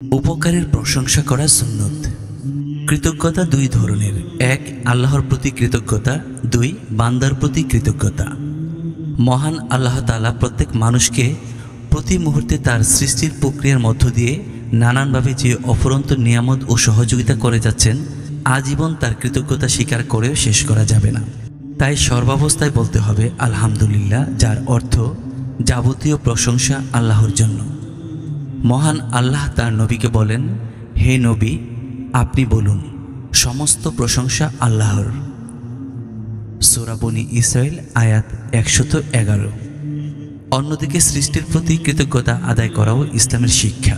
উপকারের প্রশংসা করা সুন্নত। কৃতজ্ঞতা দুই ধরনের, এক আল্লাহর প্রতি কৃতজ্ঞতা, দুই বান্দার প্রতি কৃতজ্ঞতা। মহান আল্লাহ তাআলা প্রত্যেক মানুষকে প্রতি মুহূর্তে তার সৃষ্টির প্রক্রিয়ার মধ্য দিয়ে নানানভাবে যে অফুরন্ত নিয়ামত ও সহযোগিতা করে যাচ্ছেন, আজীবন তার কৃতজ্ঞতা স্বীকার করেও শেষ করা যাবে না। তাই সর্বাবস্থায় বলতে হবে আলহামদুলিল্লাহ, যার অর্থ যাবতীয় প্রশংসা আল্লাহর জন্য। মহান আল্লাহ তার নবীকে বলেন, হে নবী, আপনি বলুন সমস্ত প্রশংসা আল্লাহর। সূরা বনী ইসরাইল আয়াত 111। অন্যদিকে সৃষ্টির প্রতি কৃতজ্ঞতা আদায় করাও ইসলামের শিক্ষা।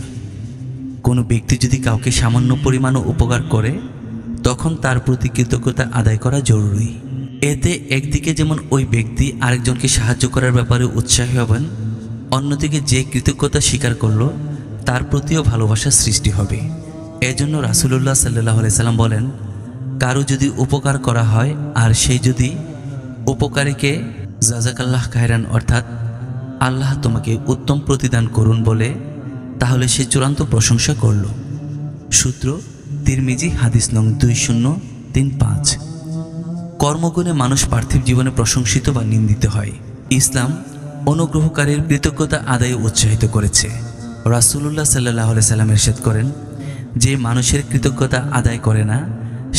কোনো ব্যক্তি যদি কাউকে সামান্য পরিমাণও উপকার করে, তখন তার প্রতি কৃতজ্ঞতা আদায় করা জরুরি। এতে একদিকে যেমন ওই ব্যক্তি আরেকজনকে সাহায্য করার ব্যাপারে উৎসাহী হবেন, অন্যদিকে যে কৃতজ্ঞতা স্বীকার করলো তার প্রতিও ভালোবাসার সৃষ্টি হবে। এজন্য রাসূলুল্লাহ সাল্লাল্লাহু আলাইহি সাল্লাম বলেন, কারো যদি উপকার করা হয় আর সেই যদি উপকারীকে জাযাকাল্লাহ খায়রান অর্থাৎ আল্লাহ তোমাকে উত্তম প্রতিদান করুন বলে, তাহলে সে চূড়ান্ত প্রশংসা করল। সূত্র তিরমিজি, হাদিস নং 2035। কর্মগুণে মানুষ পার্থিব জীবনে প্রশংসিত বা নিন্দিত হয়। ইসলাম অনুগ্রহকারীর কৃতজ্ঞতা আদায়ে উৎসাহিত করেছে। রাসূলুল্লাহ সাল্লাল্লাহু আলাইহি সাল্লাম ইরশাদ করেন, যে মানুষের কৃতজ্ঞতা আদায় করে না,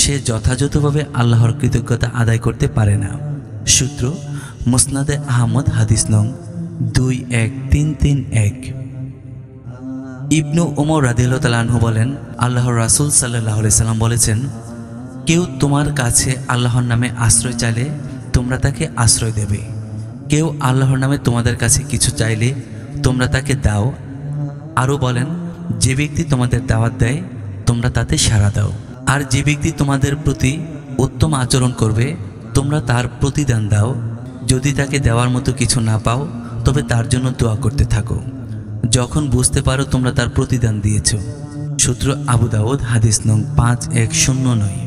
সে যথাযথভাবে আল্লাহর কৃতজ্ঞতা আদায় করতে পারে না। সূত্র মুসনাদে আহমদ, হাদিস নং 21331। ইবনু ওমর রাদিয়াল্লাহু তাআলা আনহু বলেন, আল্লাহর রাসূল সাল্লাল্লাহু আলাইহি সাল্লাম বলেছেন, কেউ তোমার কাছে আল্লাহর নামে আশ্রয় চাইলে তোমরা তাকে আশ্রয় দেবে। কেউ আল্লাহর নামে তোমাদের কাছে কিছু চাইলে তোমরা তাকে দাও। আরও বলেন, যে ব্যক্তি তোমাদের দাওয়াত দেয় তোমরা তাতে সাড়া দাও, আর যে ব্যক্তি তোমাদের প্রতি উত্তম আচরণ করবে তোমরা তার প্রতিদান দাও। যদি তাকে দেওয়ার মতো কিছু না পাও, তবে তার জন্য দোয়া করতে থাকো, যখন বুঝতে পারো তোমরা তার প্রতিদান দিয়েছ। সূত্র আবু দাউদ, হাদিস নং 5109।